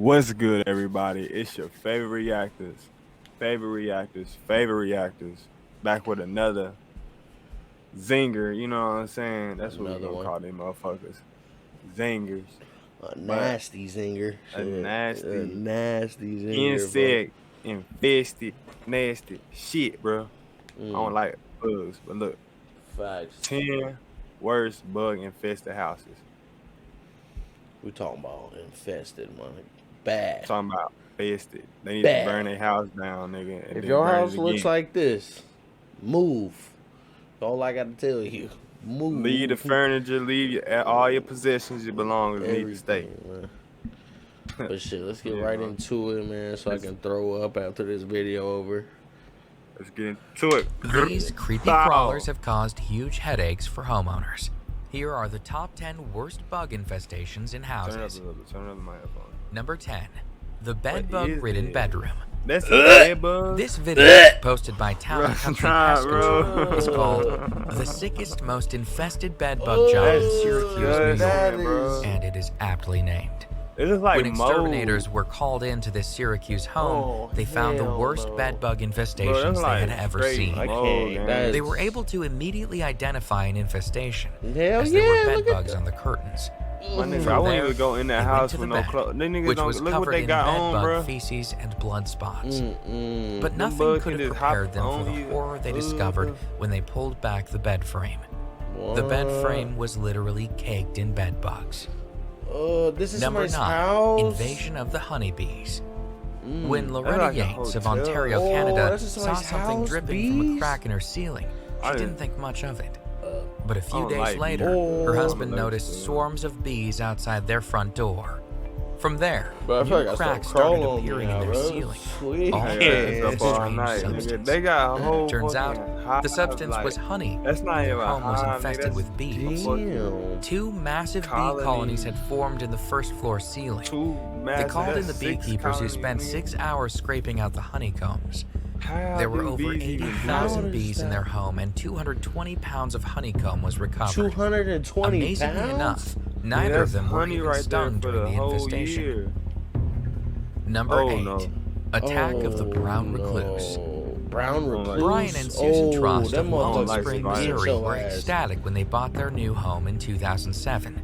What's good, everybody? It's your favorite reactors, back with another zinger. You know what I'm saying? That's what we're Another gonna one. call them motherfuckers, zingers. A nasty zinger. A nasty zinger, insect infested, nasty shit, bro. I don't like bugs, but look, Facts. 10 worst bug infested houses. We talking about infested, man. Bad. Talking about infested. They need Bad. to burn their house down, nigga. And If then your burn house it looks again. like this, move. All I got to tell you, move. Leave the furniture, leave all your possessions, your belongings need to stay. Man. But shit, let's get right into it, man, so I can throw up after this video over. Let's get into it. These creepy crawlers have caused huge headaches for homeowners. Here are the top 10 worst bug infestations in houses. Turn up the microphone. Number 10. The bedbug-ridden bedroom. That's a bed bug? This video, posted by Town and Country Pest Control, is called The Sickest, Most Infested Bedbug Job in Syracuse, New York, and it is aptly named. It looks like when exterminators were called into this Syracuse home, they found the worst bedbug infestations they had ever seen. They were able to immediately identify an infestation, as there were bedbugs on the curtains. My nigga, I wouldn't even go in that house with no clothes. Them niggas don't look what they got on, bro. Feces and blood spots. But nothing could have prepared them for the horror they discovered when they pulled back the bed frame. The bed frame was literally caked in bed bugs. This is Number 9, Invasion of the Honeybees. When Loretta Yates of Ontario, Canada, saw something dripping from a crack in her ceiling, she didn't think much of it. But a few days later, her husband noticed swarms of bees outside their front door. From there, new cracks started appearing in their ceiling. They got a whole Turns out, the substance was honey. That's not even Their home was infested with bees. Damn. 2 massive bee colonies had formed in the first floor ceiling. They called in the beekeepers who spent 6 hours scraping out the honeycombs. There were over 80,000 bees in their home, and 220 pounds of honeycomb was recovered. 220 Amazingly pounds? enough, neither of them were even stung during the infestation. Number 8. Attack of the Brown Recluse. Brown Recluse? Brian and Susan Trost of Walnut motherfuckers Springs, like Missouri were ass. ecstatic when they bought their new home in 2007.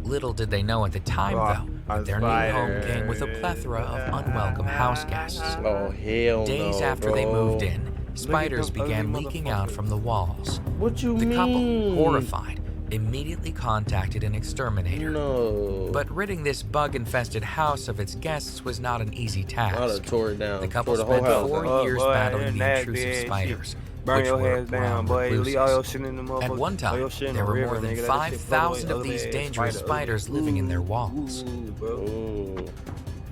Little did they know at the time, though, that their new home came with a plethora of unwelcome house guests. Oh, hell no, Days after they moved in, spiders began leaking out from the walls. What you The mean? couple, horrified, immediately contacted an exterminator. No. But ridding this bug-infested house of its guests was not an easy task. I'd have tore it down. The couple Tore the spent whole 4 years battling the intrusive spiders, Burn which your were hands down, brown boy. Leave all your recluses. shit in the motherfucker. At one time, there were more than 5,000 of these dangerous spiders living in their walls.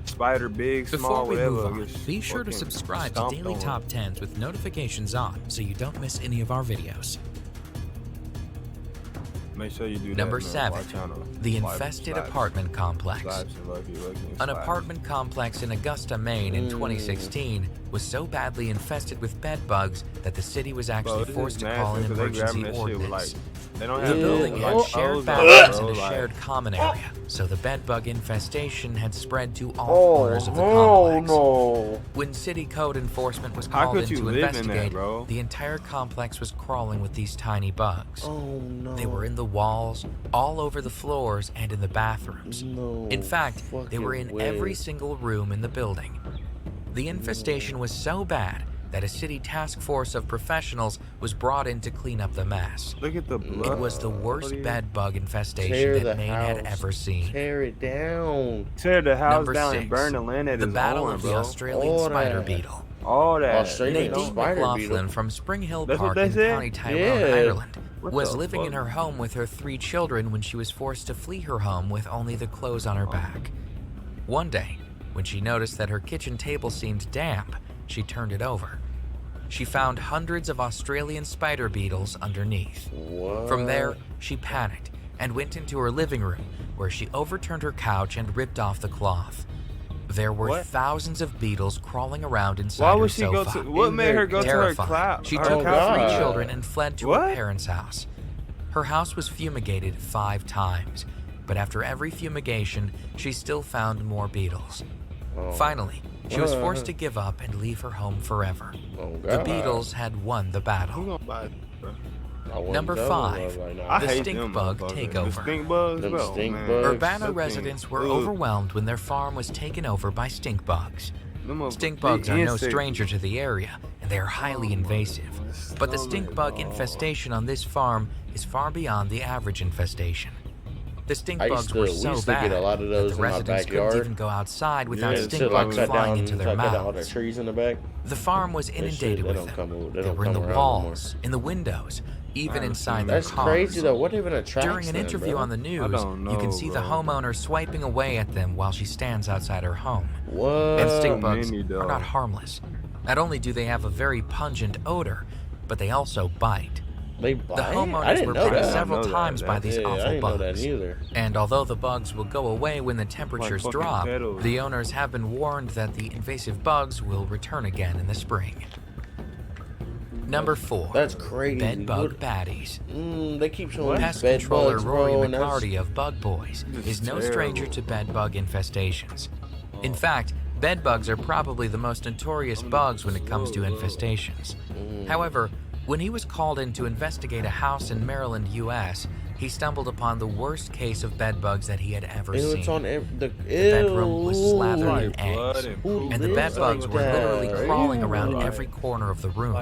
Spider, big, Before small, we whatever. move on, be sure to subscribe to Daily Top 10s with notifications on so you don't miss any of our videos. Make sure you do Number that, 7. The Infested Apartment Complex. An An apartment complex in Augusta, Maine in 2016 was so badly infested with bed bugs that the city was actually forced to call an emergency ordinance. They don't The have building had like, shared O's, bathrooms and a like- shared common area, so the bed bug infestation had spread to all corners of the complex. No. When city code enforcement was How called could in you to live in that, investigate, bro? the entire complex was crawling with these tiny bugs. Oh no. They were in the walls, all over the floors, and in the bathrooms. No. In fact, they were in fucking way. every single room in the building. The infestation was so bad that a city task force of professionals was brought in to clean up the mess. Look at the blood. It was the worst bed bug Tear infestation the that Maine had house. ever seen. Tear it down. Tear the house Number down 6. and burn the land at The his Battle own, of the bro. Australian All Spider that. Beetle. All that. Australian Nadine spider McLaughlin beetle. from Spring Hill That's what Park they in said? County Tyrone, Yeah. Ireland, What was the living in fuck? her home with her 3 children when she was forced to flee her home with only the clothes on her back. One day, when she noticed that her kitchen table seemed damp, she turned it over. She found hundreds of Australian spider beetles underneath. What? From there, she panicked and went into her living room, where she overturned her couch and ripped off the cloth. There were thousands of beetles crawling around inside Why her would she go sofa. to? What made her go to her Terrified, cloud? she her took her couch? 3 children and fled to What? her parents' house. Her house was fumigated 5 times, but after every fumigation, she still found more beetles. Finally, she was forced to give up and leave her home forever. The beetles had won the battle. Number 5, the stink bug takeover. Urbana residents were overwhelmed when their farm was taken over by stink bugs. Stink bugs are no stranger to the area, and they are highly invasive. But the stink bug infestation on this farm is far beyond the average infestation. The stink bugs were so bad that the residents couldn't even go outside without stink bugs flying into their mouths. The farm was inundated with them. They were in the walls, in the windows, even inside their cars. That's crazy though. What even attracts During an interview on the news, you can see the homeowner swiping away at them while she stands outside her home. And stink bugs are not harmless. Not only do they have a very pungent odor, but they also bite. They bite? The homeowners were bitten several times by these awful bugs. That and although the bugs will go away when the temperatures drop, the owners have been warned that the invasive bugs will return again in the spring. Number 4. That's crazy. Bed bug baddies. They keep showing Pest bed controller bugs, Rory bro, McCarty of Bug Boys is no stranger to bed bug infestations. In fact, bed bugs are probably the most notorious bugs when it comes to infestations. However, when he was called in to investigate a house in Maryland, U.S., he stumbled upon the worst case of bed bugs that he had ever seen. The bedroom was slathered in eggs, and the bed bugs were literally crawling around every corner of the room.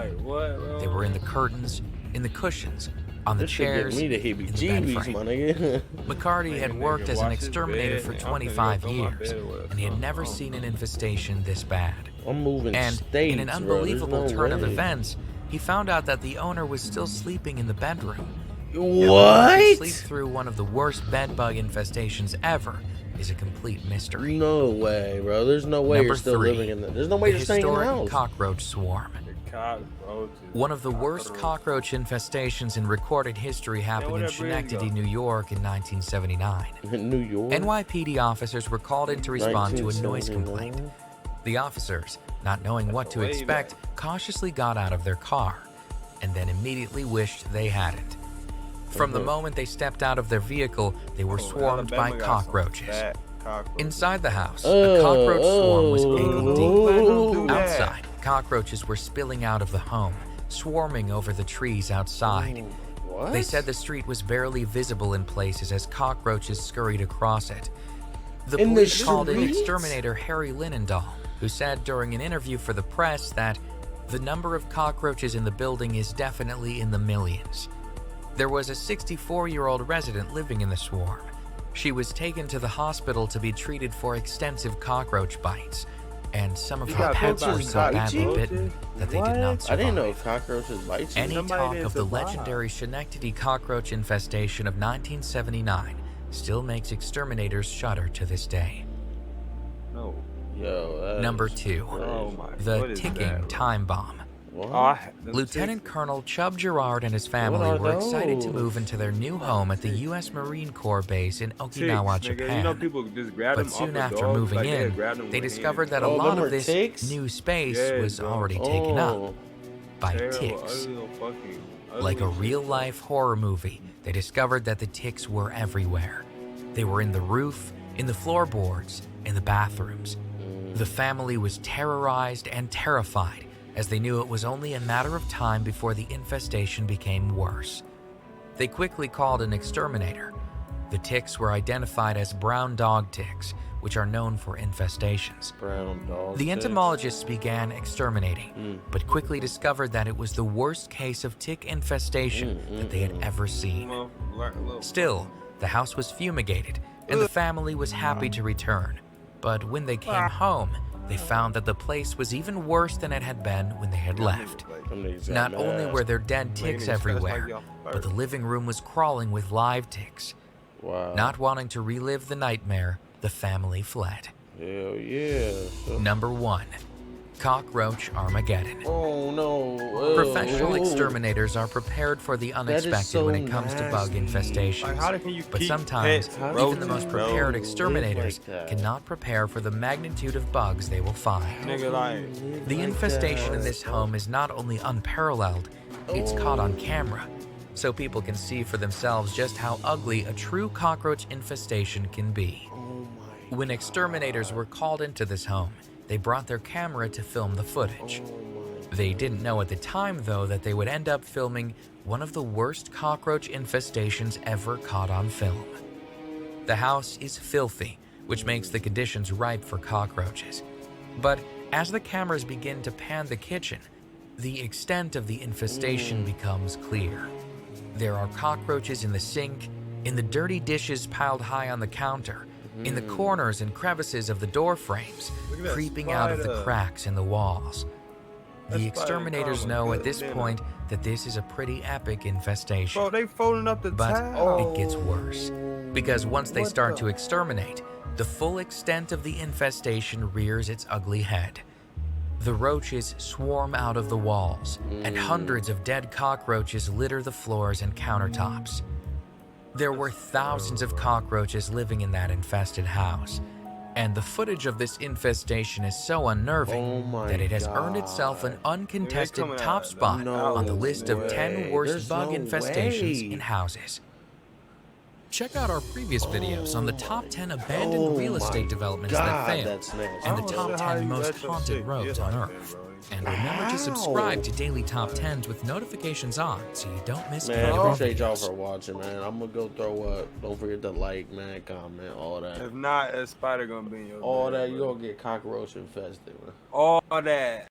They were in the curtains, in the cushions, on the chairs, in the bed frame. McCarty had worked as an exterminator for 25 years, and he had never seen an infestation this bad. And in an unbelievable turn of events, he found out that the owner was still sleeping in the bedroom. What? Sleep through one of the worst bed bug infestations ever is a complete mystery. No way, bro. There's no way you're still living in that. There's no way you're staying in the house. Cockroach swarm. One of the worst cockroach infestations in recorded history happened in Schenectady, New York in 1979. In New York? NYPD officers were called in to respond to a noise complaint. The officers, not knowing what to expect, cautiously got out of their car, and then immediately wished they hadn't. From the moment they stepped out of their vehicle, they were swarmed by cockroaches. Inside the house, a cockroach swarm was ankle deep. Outside, cockroaches were spilling out of the home, swarming over the trees outside. They said the street was barely visible in places as cockroaches scurried across it. The police called in exterminator Harry Linendahl, who said during an interview for the press that the number of cockroaches in the building is definitely in the millions. There was a 64-year-old resident living in the swarm. She was taken to the hospital to be treated for extensive cockroach bites, and some of her pets were so badly bitten that they did not survive. I didn't know cockroaches bite you. Any talk of the legendary Schenectady cockroach infestation of 1979 still makes exterminators shudder to this day. No. Number 2, the ticking time bomb. Lieutenant Colonel Chubb Gerard and his family were excited to move into their new home at the U.S. Marine Corps base in Okinawa, Japan. But soon after moving in, they discovered that a lot of this new space was already taken up by ticks. Like a real-life horror movie, they discovered that the ticks were everywhere. They were in the roof, in the floorboards, in the bathrooms. The family was terrorized and terrified, as they knew it was only a matter of time before the infestation became worse. They quickly called an exterminator. The ticks were identified as brown dog ticks, which are known for infestations. The entomologists began exterminating, but quickly discovered that it was the worst case of tick infestation that they had ever seen. Still, the house was fumigated, and the family was happy to return. But when they came home, they found that the place was even worse than it had been when they had left. Not only were there dead ticks everywhere, but the living room was crawling with live ticks. Not wanting to relive the nightmare, the family fled. Hell yeah. Number 1, cockroach Armageddon. Oh no. Professional exterminators are prepared for the unexpected when it comes to bug infestations. But sometimes, even the most prepared exterminators cannot prepare for the magnitude of bugs they will find. The infestation in this home is not only unparalleled, it's caught on camera, so people can see for themselves just how ugly a true cockroach infestation can be. When exterminators were called into this home, they brought their camera to film the footage. They didn't know at the time, though, that they would end up filming one of the worst cockroach infestations ever caught on film. The house is filthy, which makes the conditions ripe for cockroaches. But as the cameras begin to pan the kitchen, the extent of the infestation becomes clear. There are cockroaches in the sink, in the dirty dishes piled high on the counter, in the corners and crevices of the door frames, creeping out of the cracks in the walls. The exterminators know at this point that this is a pretty epic infestation. Bro, they folding up the but it gets worse, because once they start to exterminate, the full extent of the infestation rears its ugly head. The roaches swarm out of the walls, and hundreds of dead cockroaches litter the floors and countertops. There were thousands of cockroaches living in that infested house, and the footage of this infestation is so unnerving that it has earned itself an uncontested top spot on the list of 10 worst bug infestations in houses. Check out our previous videos on the top 10 abandoned real estate developments that fail, and the top 10 most haunted roads on Earth. And remember to subscribe to Daily Top 10s with notifications on so you don't miss any of our appreciate y'all videos. for watching, man. I'm gonna go throw up. Don't forget to like, man, comment, all that. If not, a spider gonna be in your All bed, that, you bro. gonna get cockroach infested, man. All that.